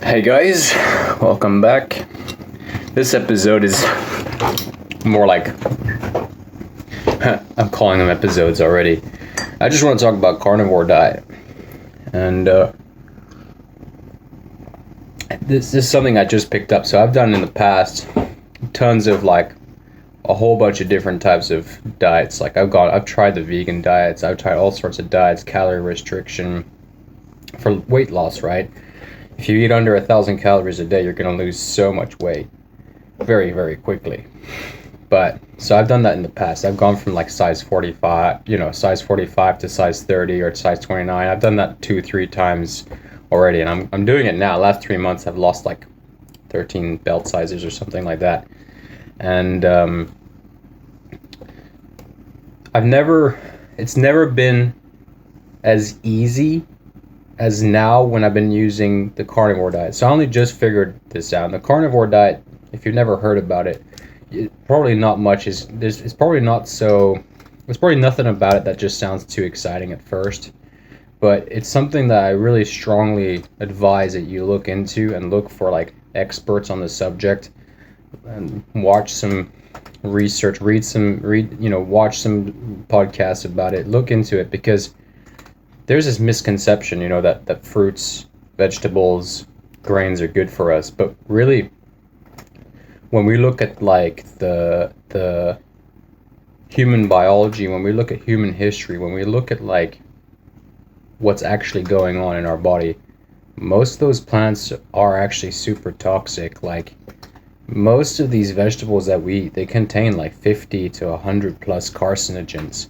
Hey guys, welcome back. This episode is more like I'm calling them episodes already. I just want to talk about Carnivore Diet, and this is something I just picked up. So I've done in the past tons of like a whole bunch of different types of diets. Like I've tried the vegan diets. I've tried all sorts of diets, calorie restriction for weight loss, right? If you eat under 1,000 calories a day, you're going to lose so much weight very, very quickly. But so I've done that in the past. I've gone from like size 45, size 45 to size 30 or size 29. I've done that 2-3 times already, and I'm doing it now. Last 3 months, I've lost like 13 belt sizes or something like that. And it's never been as easy as now when I've been using the carnivore diet. So I only just figured this out. And the carnivore diet, if you've never heard about it, probably not much is there's it's probably nothing about it that just sounds too exciting at first. But it's something that I really strongly advise that you look into and look for like experts on the subject and watch some research, watch some podcasts about it, look into it, because there's this misconception, that fruits, vegetables, grains are good for us. But really, when we look at like the human biology, when we look at human history, when we look at like what's actually going on in our body, most of those plants are actually super toxic. Like most of these vegetables that we eat, they contain like 50 to 100 plus carcinogens.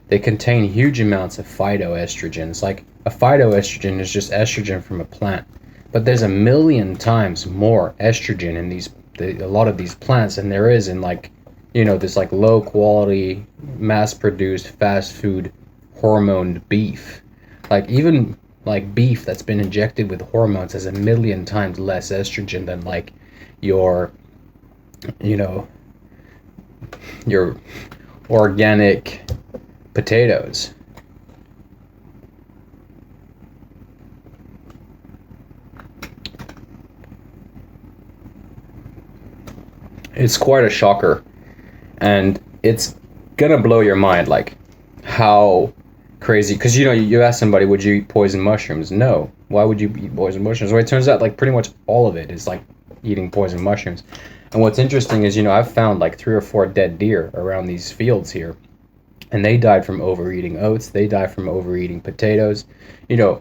They contain huge amounts of phytoestrogens. Like a phytoestrogen is just estrogen from a plant, but there's 1,000,000 times more estrogen in a lot of these plants than there is in like, this like low quality, mass produced, fast food, hormoned beef. Like even like beef that's been injected with hormones has 1,000,000 times less estrogen than like your organic potatoes. It's quite a shocker, and it's gonna blow your mind, like how crazy. Because you ask somebody, would you eat poison mushrooms? No. Why would you eat poison mushrooms? Well, it turns out like pretty much all of it is like eating poison mushrooms. And what's interesting is I've found like 3 or 4 dead deer around these fields here. And they died from overeating oats. They die from overeating potatoes.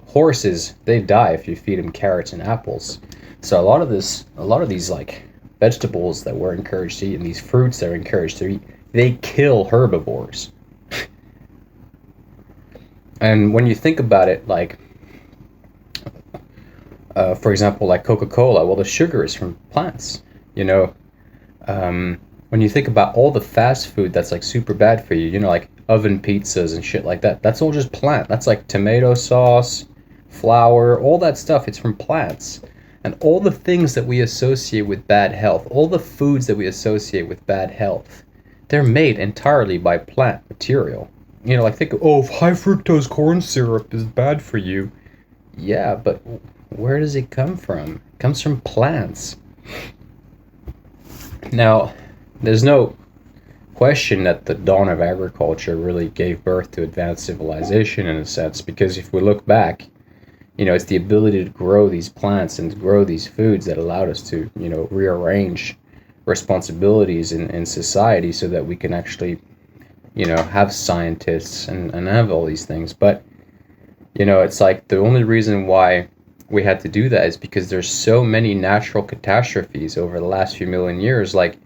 Horses, they die if you feed them carrots and apples. So a lot of these like vegetables that we're encouraged to eat and these fruits that we're encouraged to eat, they kill herbivores. And when you think about it, like, for example, like Coca-Cola, well, the sugar is from plants, when you think about all the fast food that's like super bad for you, like oven pizzas and shit like that, that's all just plant. That's like tomato sauce, flour, all that stuff, it's from plants. And all the things that we associate with bad health, all the foods that we associate with bad health, they're made entirely by plant material. Like think, high fructose corn syrup is bad for you. Yeah, but where does it come from? It comes from plants. Now, there's no question that the dawn of agriculture really gave birth to advanced civilization in a sense, because if we look back, it's the ability to grow these plants and to grow these foods that allowed us to, rearrange responsibilities in society so that we can actually, have scientists and have all these things. But, it's like the only reason why we had to do that is because there's so many natural catastrophes over the last few million years. Like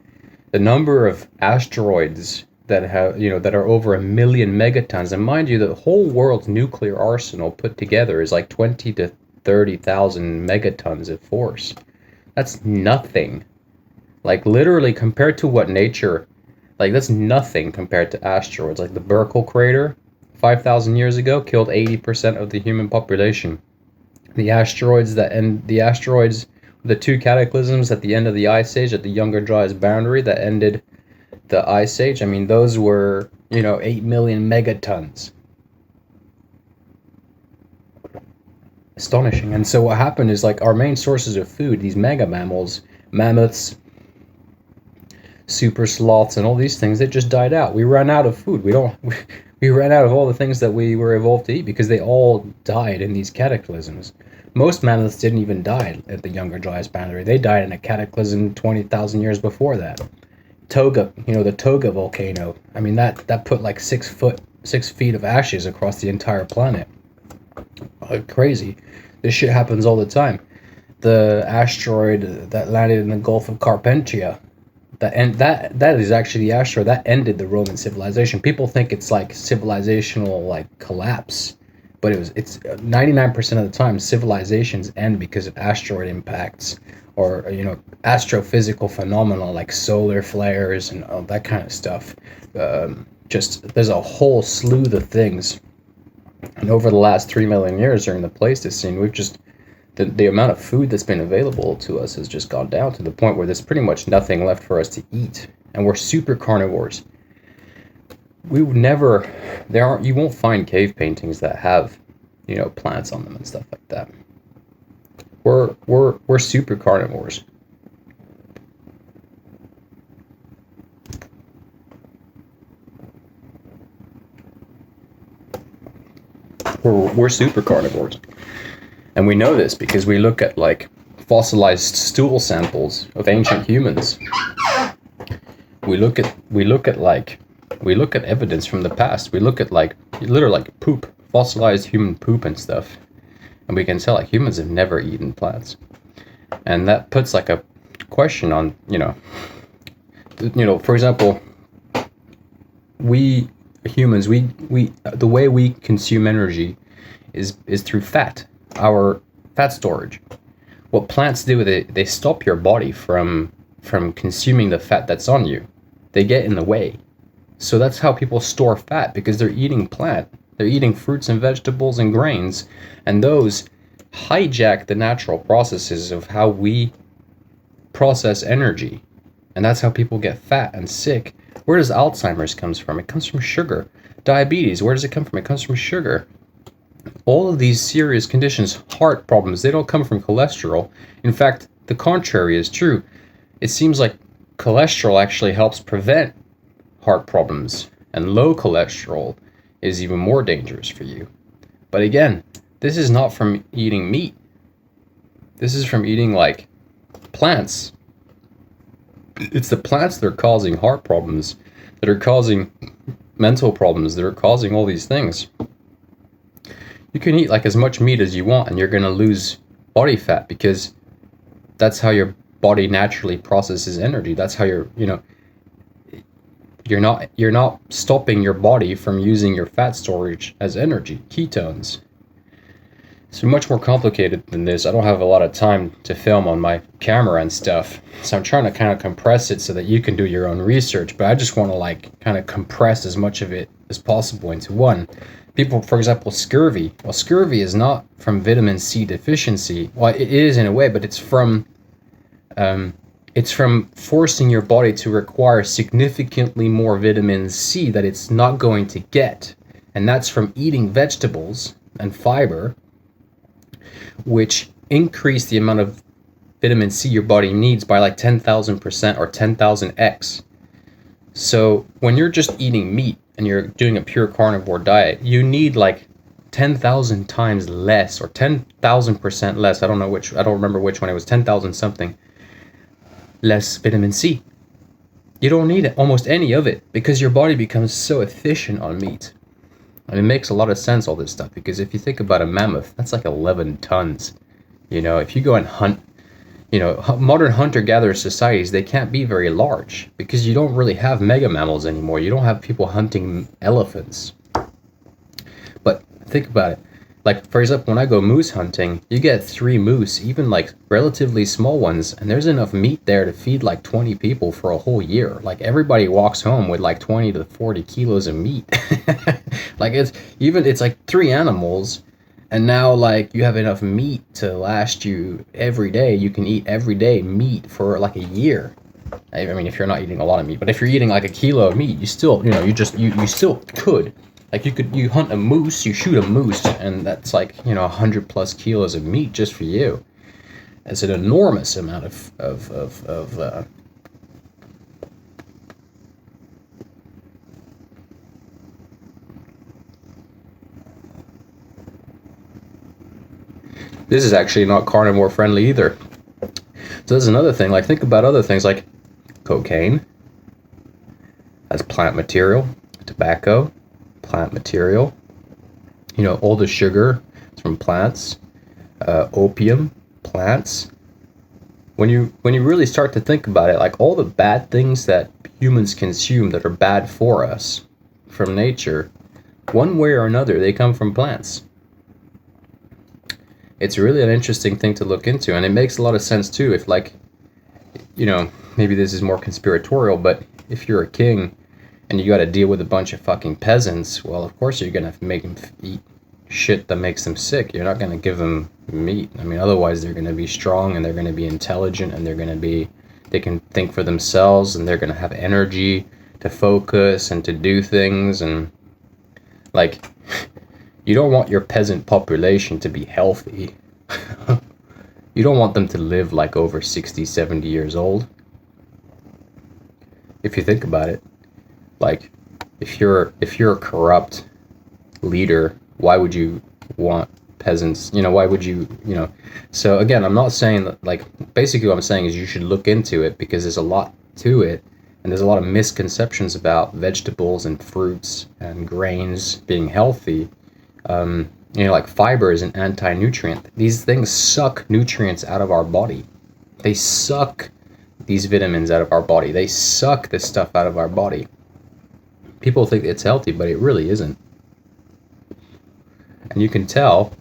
the number of asteroids that are over 1,000,000 megatons, and mind you, the whole world's nuclear arsenal put together is like 20 to 30,000 megatons of force. That's nothing. Like literally compared to what nature, like that's nothing compared to asteroids. Like the Burkle crater 5,000 years ago killed 80% of the human population. The asteroids, the 2 cataclysms at the end of the Ice Age, at the Younger Dryas boundary that ended the Ice Age, I mean, those were, 8 million megatons. Astonishing. And so what happened is, like, our main sources of food, these mega mammals, mammoths, super sloths, and all these things, they just died out. We ran out of food. We ran out of all the things that we were evolved to eat because they all died in these cataclysms. Most mammoths didn't even die at the Younger Dryas boundary. They died in a cataclysm 20,000 years before that. Toga, the Toga volcano. I mean, that put like 6 feet of ashes across the entire planet. Crazy. This shit happens all the time. The asteroid that landed in the Gulf of Carpentria, that is actually the asteroid that ended the Roman civilization. People think it's like civilizational like collapse, but it's 99% of the time civilizations end because of asteroid impacts or astrophysical phenomena like solar flares and all that kind of stuff. Just there's a whole slew of things, and over the last 3 million years during the Pleistocene, we've just the amount of food that's been available to us has just gone down to the point where there's pretty much nothing left for us to eat, and we're super carnivores. You won't find cave paintings that have, plants on them and stuff like that. We're super carnivores. We're super carnivores. And we know this because we look at like fossilized stool samples of ancient humans. We look at evidence from the past. We look at literally like poop, fossilized human poop and stuff. And we can tell like humans have never eaten plants. And that puts like a question on, for example, we humans, we the way we consume energy is through fat. Our fat storage. What plants do, they stop your body from consuming the fat that's on you. They get in the way. So that's how people store fat, because they're eating plant. They're eating fruits and vegetables and grains, and those hijack the natural processes of how we process energy. And that's how people get fat and sick. Where does Alzheimer's comes from? It comes from sugar. Diabetes, where does it come from? It comes from sugar. All of these serious conditions, heart problems, they don't come from cholesterol. In fact, the contrary is true. It seems like cholesterol actually helps prevent heart problems, and low cholesterol is even more dangerous for you. But again, this is not from eating meat. This is from eating like plants. It's the plants that are causing heart problems, that are causing mental problems, that are causing all these things. You can eat like as much meat as you want and you're going to lose body fat, because that's how your body naturally processes energy. That's how you're not stopping your body from using your fat storage as energy, ketones. It's much more complicated than this. I don't have a lot of time to film on my camera and stuff, so I'm trying to kind of compress it so that you can do your own research, but I just want to like kind of compress as much of it as possible into one. People, for example, scurvy. Well, scurvy is not from vitamin C deficiency. Well, it is in a way, but it's from forcing your body to require significantly more vitamin C that it's not going to get. And that's from eating vegetables and fiber, which increase the amount of vitamin C your body needs by like 10,000% or 10,000x. So when you're just eating meat and you're doing a pure carnivore diet, you need like 10,000 times less, or 10,000% less. I don't remember which one it was, 10,000 something less vitamin C. You don't need almost any of it because your body becomes so efficient on meat. And it makes a lot of sense, all this stuff, because if you think about a mammoth, that's like 11 tons. If you go and hunt, modern hunter-gatherer societies, they can't be very large because you don't really have mega mammals anymore. You don't have people hunting elephants. But think about it. Like, for example, when I go moose hunting, you get 3 moose, even like relatively small ones, and there's enough meat there to feed like 20 people for a whole year. Like, everybody walks home with like 20 to 40 kilos of meat. Like, it's like 3 animals, and now like you have enough meat to last you every day. You can eat every day meat for like a year. I mean, if you're not eating a lot of meat, but if you're eating like a kilo of meat, you still, you still could Like you hunt a moose, you shoot a moose, and that's like 100+ kilos of meat just for you. It's an enormous amount of This is actually not carnivore friendly either. So that's another thing. Like, think about other things like cocaine. That's plant material. Tobacco, plant material. All the sugar is from plants. Opium, plants. When you really start to think about it, like all the bad things that humans consume that are bad for us from nature, one way or another, they come from plants. It's really an interesting thing to look into, and it makes a lot of sense too. If like, maybe this is more conspiratorial, but if you're a king and you got to deal with a bunch of fucking peasants, well, of course you're gonna make them eat shit that makes them sick. You're not gonna give them meat. I mean, otherwise they're gonna be strong and they're gonna be intelligent and they can think for themselves and they're gonna have energy to focus and to do things. And like, you don't want your peasant population to be healthy. You don't want them to live like over 60, 70 years old. If you think about it, like if you're a corrupt leader, why would you want peasants? Why would you, So again, I'm not saying that, like, basically what I'm saying is you should look into it because there's a lot to it. And there's a lot of misconceptions about vegetables and fruits and grains being healthy. Like fiber is an anti-nutrient. These things suck nutrients out of our body. They suck these vitamins out of our body. They suck this stuff out of our body. People think it's healthy, but it really isn't. And you can tell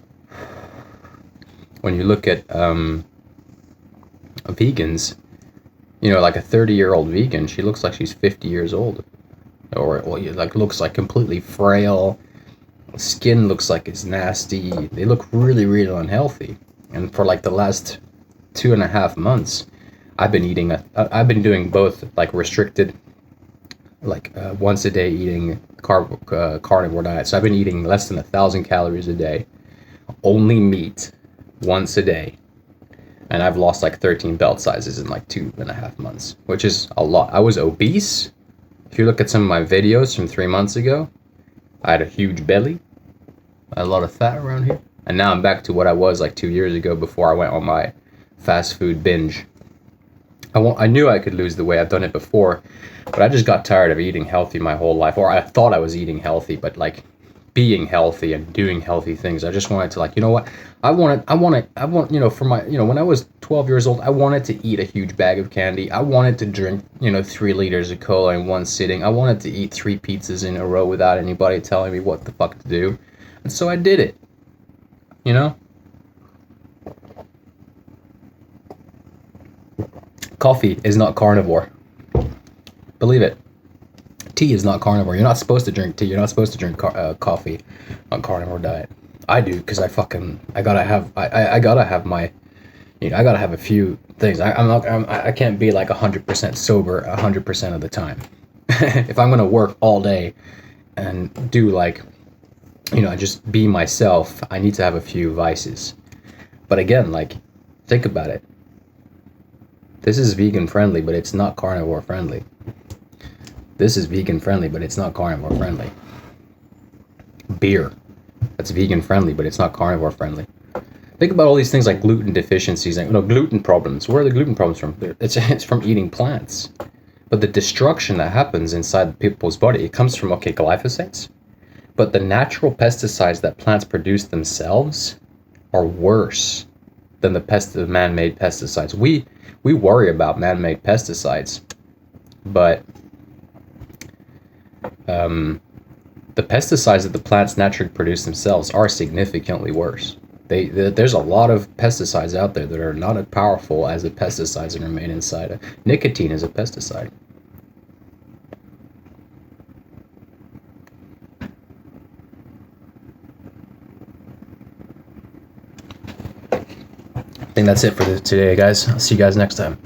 when you look at vegans, like a 30-year-old vegan, she looks like she's 50 years old. Or like looks like completely frail. Skin looks like it's nasty. They look really, really unhealthy. And for like the last 2.5 months, I've been doing both, like restricted, like once a day eating carnivore diet. So I've been eating less than 1,000 calories a day, only meat once a day. And I've lost like 13 belt sizes in like 2.5 months, which is a lot. I was obese. If you look at some of my videos from 3 months ago, I had a huge belly, a lot of fat around here. And now I'm back to what I was like 2 years ago before I went on my fast food binge. I knew I could lose the weight. I've done it before, but I just got tired of eating healthy my whole life. Or I thought I was eating healthy, but like being healthy and doing healthy things. I just wanted to, like, what? I want, for my, when I was 12 years old, I wanted to eat a huge bag of candy. I wanted to drink, 3 liters of cola in one sitting. I wanted to eat 3 pizzas in a row without anybody telling me what the fuck to do. And so I did it, Coffee is not carnivore. Believe it. Tea is not carnivore. You're not supposed to drink tea. You're not supposed to drink coffee on carnivore diet. I do, because I gotta have my, I gotta have a few things. I can't be like 100% sober 100% of the time. If I'm gonna work all day and do like, just be myself, I need to have a few vices. But again, like, think about it. This is vegan friendly, but it's not carnivore friendly. This is vegan friendly, but it's not carnivore friendly. Beer, that's vegan friendly, but it's not carnivore friendly. Think about all these things like gluten deficiencies and gluten problems. Where are the gluten problems from? It's from eating plants. But the destruction that happens inside people's body, it comes from, glyphosates. But the natural pesticides that plants produce themselves are worse than the man-made pesticides. We worry about man-made pesticides, but the pesticides that the plants naturally produce themselves are significantly worse. There's a lot of pesticides out there that are not as powerful as the pesticides that are made inside. Nicotine is a pesticide. I think that's it for today, guys. I'll see you guys next time.